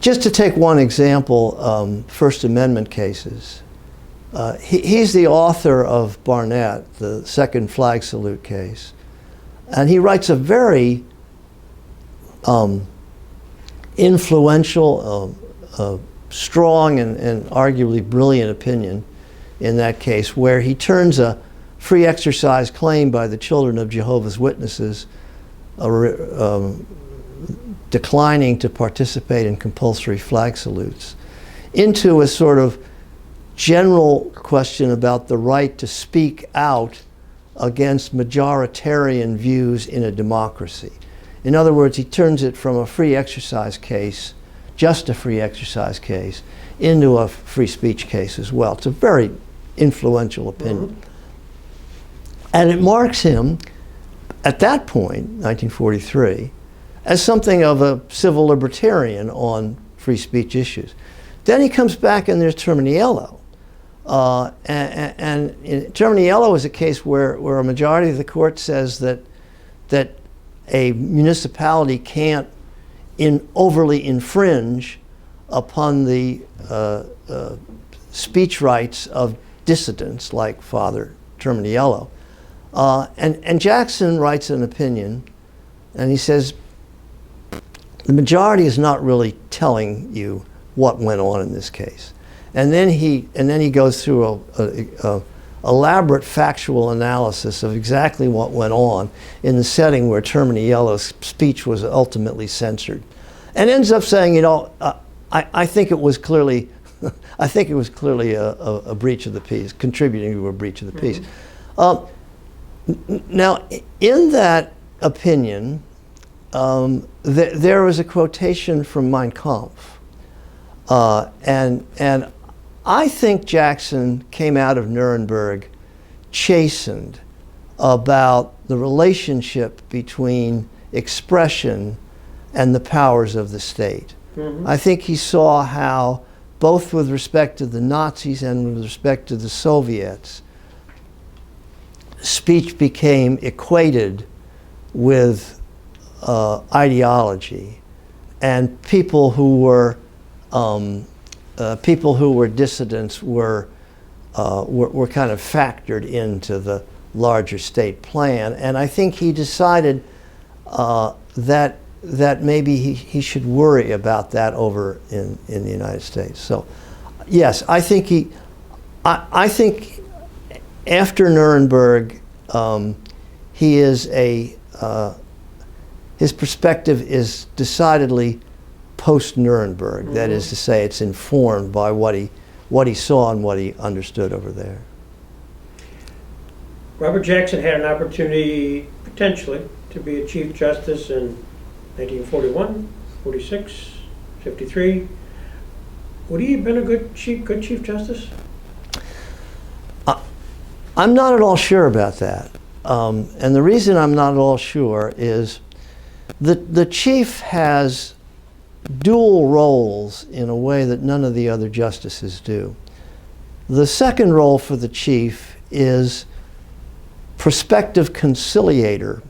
Just to take one example, First Amendment cases. He's the author of Barnett, the second flag salute case, and he writes a very influential, strong, and arguably brilliant opinion in that case, where he turns a free exercise claim by the Children of Jehovah's Witnesses declining to participate in compulsory flag salutes into a sort of general question about the right to speak out against majoritarian views in a democracy. In other words, he turns it from a free exercise case, just a free exercise case, into a free speech case as well. It's a very influential opinion. Mm-hmm. And it marks him, at that point, 1943, as something of a civil libertarian on free speech issues. Then he comes back and there's Terminiello. And Terminiello is a case where a majority of the court says that a municipality can't overly infringe upon the speech rights of dissidents like Father Terminiello. And Jackson writes an opinion, and he says, the majority is not really telling you what went on in this case. And then he goes through a elaborate factual analysis of exactly what went on in the setting where Termini Yellow's speech was ultimately censored, and ends up saying, I think it was clearly, I think it was clearly a breach of the peace, contributing to a breach of the peace. Now, in that opinion, there was a quotation from Mein Kampf, and I think Jackson came out of Nuremberg chastened about the relationship between expression and the powers of the state. Mm-hmm. I think he saw how, both with respect to the Nazis and with respect to the Soviets, speech became equated with ideology, and people who were dissidents were kind of factored into the larger state plan. And I think he decided that maybe he should worry about that over in the United States. So, yes, I think after Nuremberg, he is his perspective is decidedly post-Nuremberg. Mm-hmm. That is to say, it's informed by what he saw and what he understood over there. Robert Jackson had an opportunity, potentially, to be a Chief Justice in 1941, 46, 53. Would he have been a good Chief Justice? I'm not at all sure about that. And the reason I'm not at all sure is the Chief has dual roles in a way that none of the other justices do. The second role for the Chief is prospective conciliator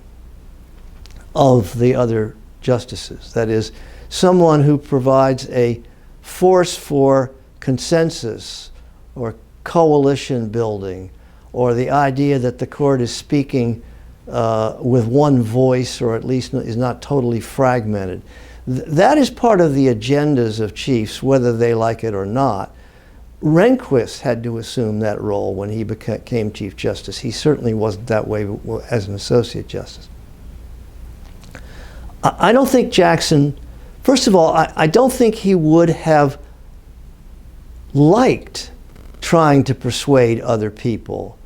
of the other justices. That is, someone who provides a force for consensus or coalition building, or the idea that the court is speaking with one voice, or at least is not totally fragmented. That is part of the agendas of chiefs, whether they like it or not. Rehnquist had to assume that role when he became Chief Justice. He certainly wasn't that way as an Associate Justice. I don't think Jackson, first of all, I don't think he would have liked trying to persuade other people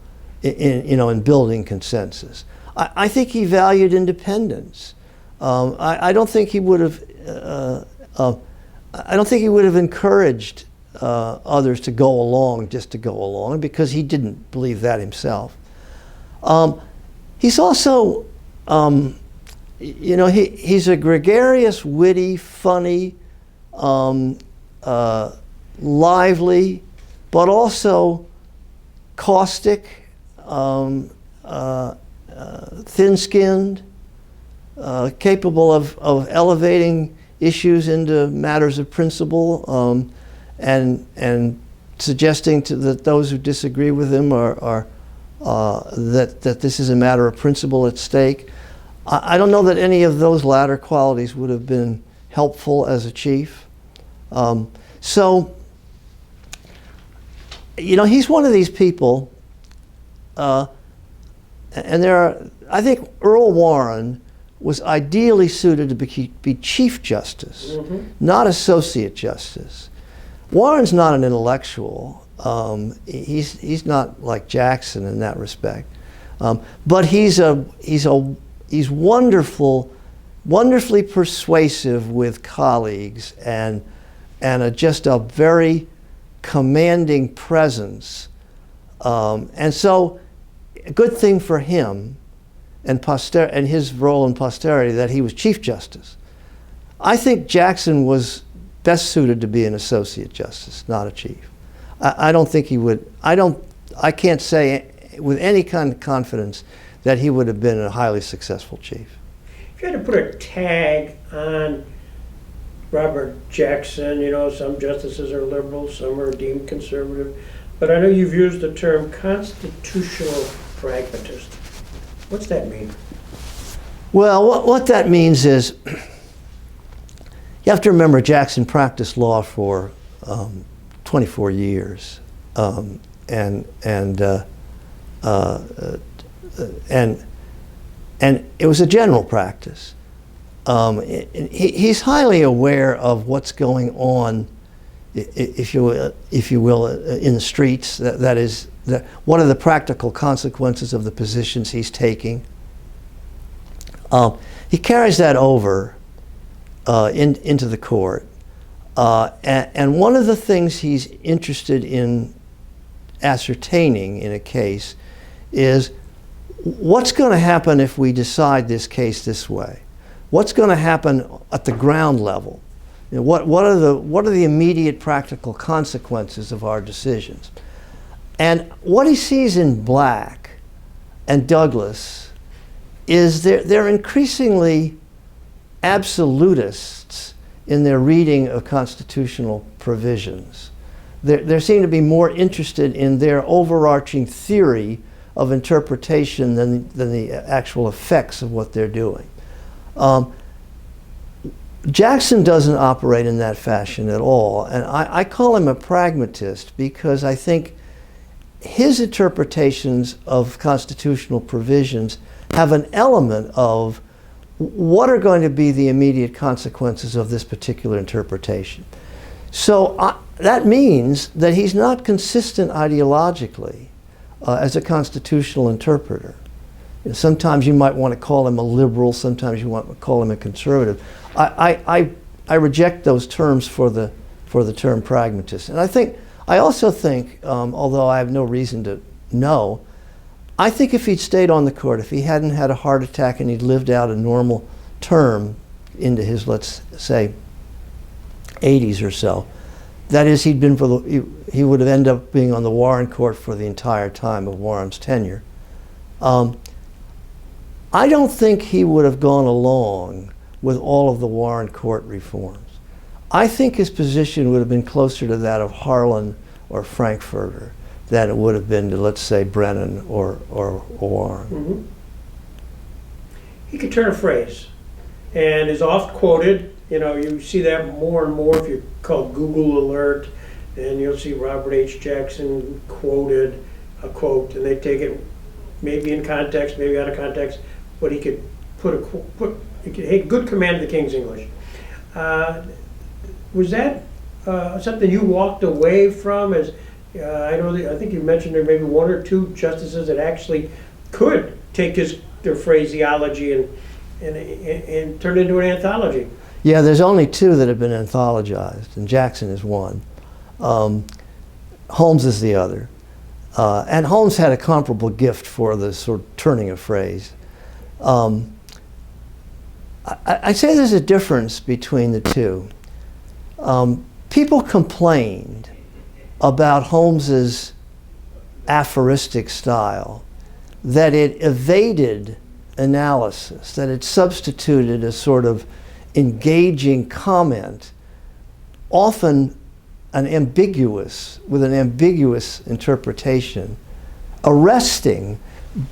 in building consensus. I think he valued independence. I don't think he would have. I don't think he would have encouraged others to go along just to go along, because he didn't believe that himself. He's also, he's a gregarious, witty, funny, lively, but also caustic, thin-skinned, capable of elevating issues into matters of principle, and suggesting that those who disagree with him are that this is a matter of principle at stake. I don't know that any of those latter qualities would have been helpful as a chief. So, he's one of these people, and I think Earl Warren was ideally suited to be Chief Justice, mm-hmm. not Associate Justice. Warren's not an intellectual. He's not like Jackson in that respect, but he's wonderfully persuasive with colleagues, and just a very commanding presence, and so a good thing for him and his role in posterity that he was Chief Justice. I think Jackson was best suited to be an Associate Justice, not a Chief. I don't think he would. I can't say with any kind of confidence that he would have been a highly successful Chief. If you had to put a tag on Robert Jackson, some justices are liberal, some are deemed conservative, but I know you've used the term constitutional pragmatist. What's that mean? Well, what that means is, you have to remember Jackson practiced law for 24 years. And it was a general practice. He's highly aware of what's going on, if you will, in the streets. That is, what are the practical consequences of the positions he's taking. He carries that over into the court. And one of the things he's interested in ascertaining in a case is what's going to happen if we decide this case this way? What's going to happen at the ground level? You know, what are the immediate practical consequences of our decisions? And what he sees in Black and Douglas is they're increasingly absolutists in their reading of constitutional provisions. They seem to be more interested in their overarching theory of interpretation than the actual effects of what they're doing. Jackson doesn't operate in that fashion at all, and I call him a pragmatist because I think his interpretations of constitutional provisions have an element of what are going to be the immediate consequences of this particular interpretation. So that means that he's not consistent ideologically as a constitutional interpreter. You know, sometimes you might want to call him a liberal, sometimes you want to call him a conservative. I reject those terms for the term pragmatist. And I also think, although I have no reason to know, I think if he'd stayed on the court, if he hadn't had a heart attack and he'd lived out a normal term into his, let's say, 80s or so, that is, he would have ended up being on the Warren Court for the entire time of Warren's tenure. I don't think he would have gone along with all of the Warren Court reforms. I think his position would have been closer to that of Harlan or Frankfurter than it would have been to, let's say, Brennan or Warren. Mm-hmm. He could turn a phrase, and is oft quoted. You know, you see that more and more if you call Google alert, and you'll see Robert H. Jackson quoted a quote, and they take it maybe in context, maybe out of context, but he could he could have good command of the King's English. Was that something you walked away from? As I think you mentioned there may be one or two justices that actually could take their phraseology and turn it into an anthology. Yeah, there's only two that have been anthologized, and Jackson is one. Holmes is the other. And Holmes had a comparable gift for the sort of turning a phrase. I'd say there's a difference between the two. People complained about Holmes's aphoristic style, that it evaded analysis, that it substituted a sort of engaging comment, often with an ambiguous interpretation, arresting,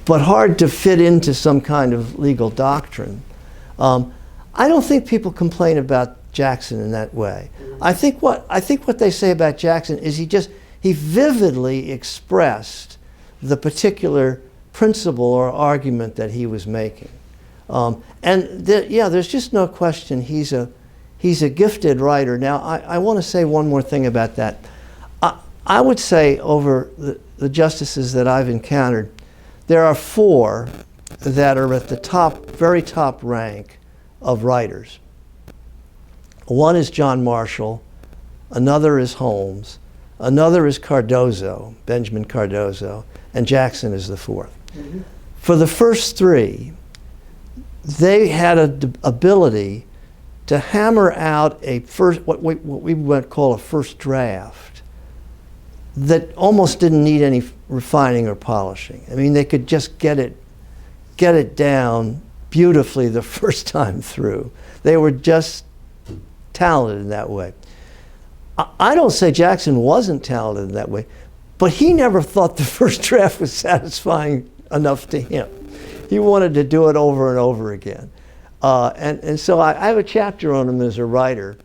but hard to fit into some kind of legal doctrine. I don't think people complain about Jackson in that way. I think what they say about Jackson is he vividly expressed the particular principle or argument that he was making. There's just no question he's a gifted writer. Now, I want to say one more thing about that. I would say over the justices that I've encountered, there are four that are at the very top rank of writers. One is John Marshall, another is Holmes, another is Cardozo, Benjamin Cardozo, and Jackson is the fourth. Mm-hmm. For the first three, they had an ability to hammer out what we would call a first draft that almost didn't need any refining or polishing. I mean, they could just get it down beautifully the first time through. They were just talented in that way. I don't say Jackson wasn't talented in that way, but he never thought the first draft was satisfying enough to him. He wanted to do it over and over again. And so I have a chapter on him as a writer,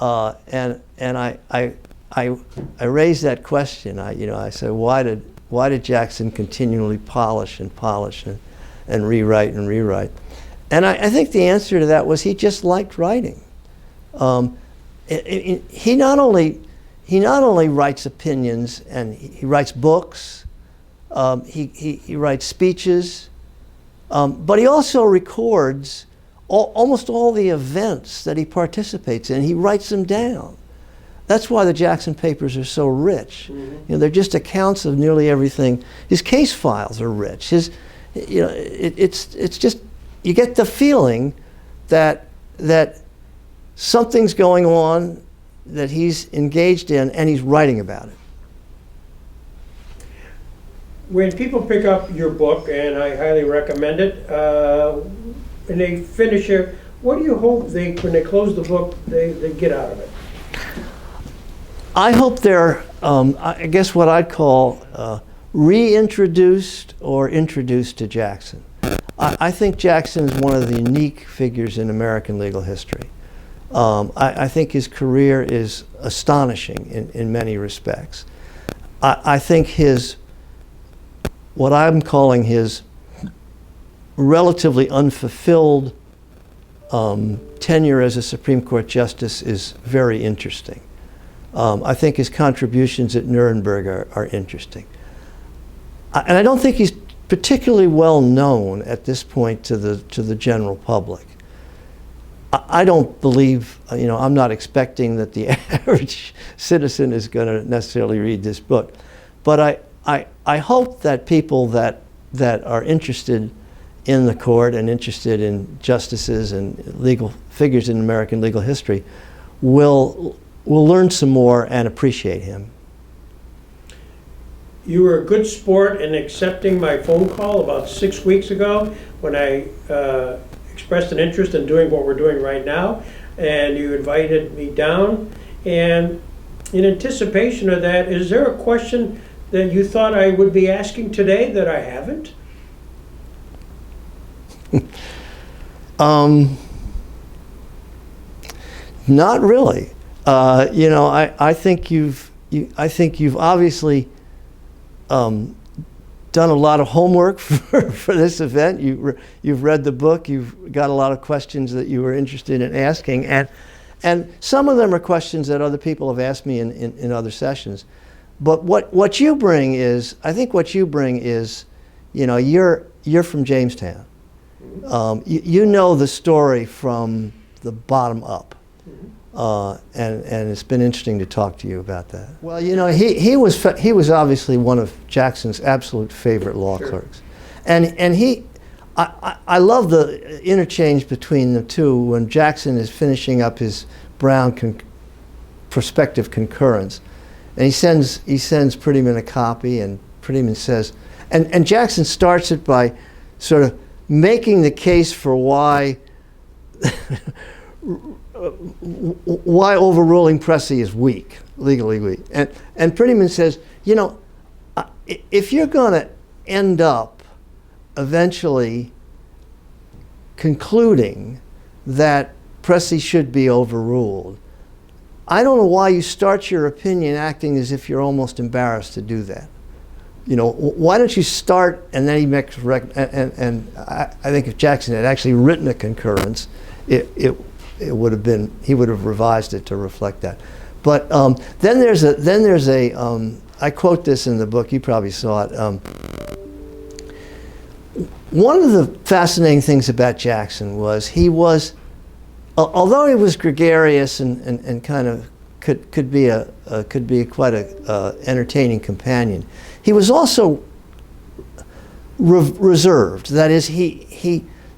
and I I raised that question. I said, why did Jackson continually polish and rewrite and rewrite? And I think the answer to that was he just liked writing. He not only writes opinions, and he writes books, he writes speeches, but he also records almost all the events that he participates in. He writes them down. That's why the Jackson papers are so rich. Mm-hmm. They're just accounts of nearly everything. His case files are rich. It's just, you get the feeling that something's going on that he's engaged in, and he's writing about it. When people pick up your book, and I highly recommend it, and they finish it, what do you hope when they close the book, they get out of it? I hope they're, I guess what I'd call reintroduced or introduced to Jackson. I think Jackson is one of the unique figures in American legal history. I think his career is astonishing in many respects. I think what I'm calling his relatively unfulfilled tenure as a Supreme Court justice is very interesting. I think his contributions at Nuremberg are interesting. And I don't think he's particularly well known at this point to the general public. I don't believe, I'm not expecting that the average citizen is going to necessarily read this book. But I hope that people that are interested in the court and interested in justices and legal figures in American legal history will learn some more and appreciate him. You were a good sport in accepting my phone call about 6 weeks ago when I expressed an interest in doing what we're doing right now, and you invited me down. And in anticipation of that, is there a question that you thought I would be asking today that I haven't? Not really. I think you've obviously done a lot of homework for this event. You've read the book. You've got a lot of questions that you were interested in asking, and some of them are questions that other people have asked me in other sessions. But what you bring is, I think what you bring is, you're from Jamestown. You know the story from the bottom up. And it's been interesting to talk to you about that. Well, he was obviously one of Jackson's absolute favorite law clerks, and I love the interchange between the two when Jackson is finishing up his Brown prospective concurrence, and he sends Prettyman a copy, and Prettyman says, and Jackson starts it by sort of making the case for why overruling Pressy is weak, legally weak. And Prettyman says, if you're going to end up eventually concluding that Pressy should be overruled, I don't know why you start your opinion acting as if you're almost embarrassed to do that. Why don't you start, and then he makes, and I think if Jackson had actually written a concurrence, it would have been, he would have revised it to reflect that. But then there's a I quote this in the book, you probably saw it. One of the fascinating things about Jackson was he was, although he was gregarious and kind of could be quite a entertaining companion, he was also reserved. That is,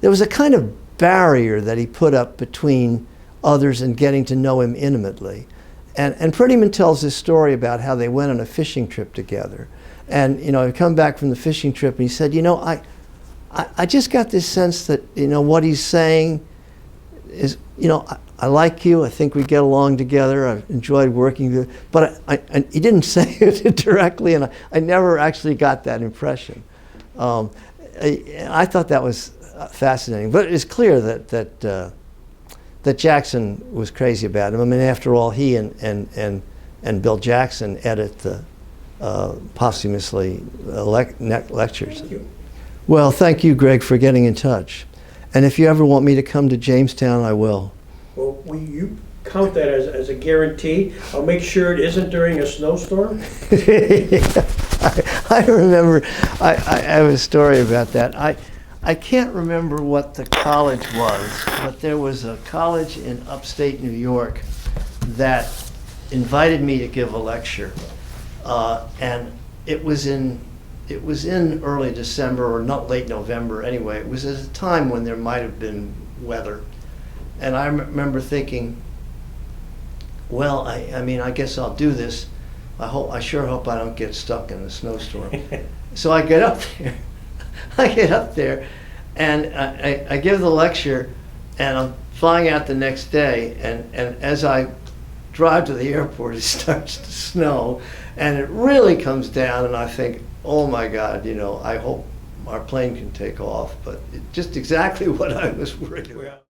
there was a kind of barrier that he put up between others and getting to know him intimately. And Prettyman tells this story about how they went on a fishing trip together. And, he'd come back from the fishing trip and he said, I just got this sense that, what he's saying is, I like you, I think we get along together, I've enjoyed working with you. But he didn't say it directly, and I never actually got that impression. I thought that was fascinating. But it's clear that Jackson was crazy about him. I mean, after all, he and and Bill Jackson edit the posthumously lectures. Thank you. Well, thank you, Greg, for getting in touch. And if you ever want me to come to Jamestown, I will. Well, you count that as a guarantee. I'll make sure it isn't during a snowstorm. I remember, I have a story about that. I can't remember what the college was, but there was a college in upstate New York that invited me to give a lecture. And it was in early December or not late November anyway. It was at a time when there might have been weather. And I remember thinking, well, I mean, I guess I'll do this. I sure hope I don't get stuck in a snowstorm. So I get up there, and I give the lecture, and I'm flying out the next day, and as I drive to the airport, it starts to snow, and it really comes down, and I think, oh my God, I hope our plane can take off, but it's just exactly what I was worried about.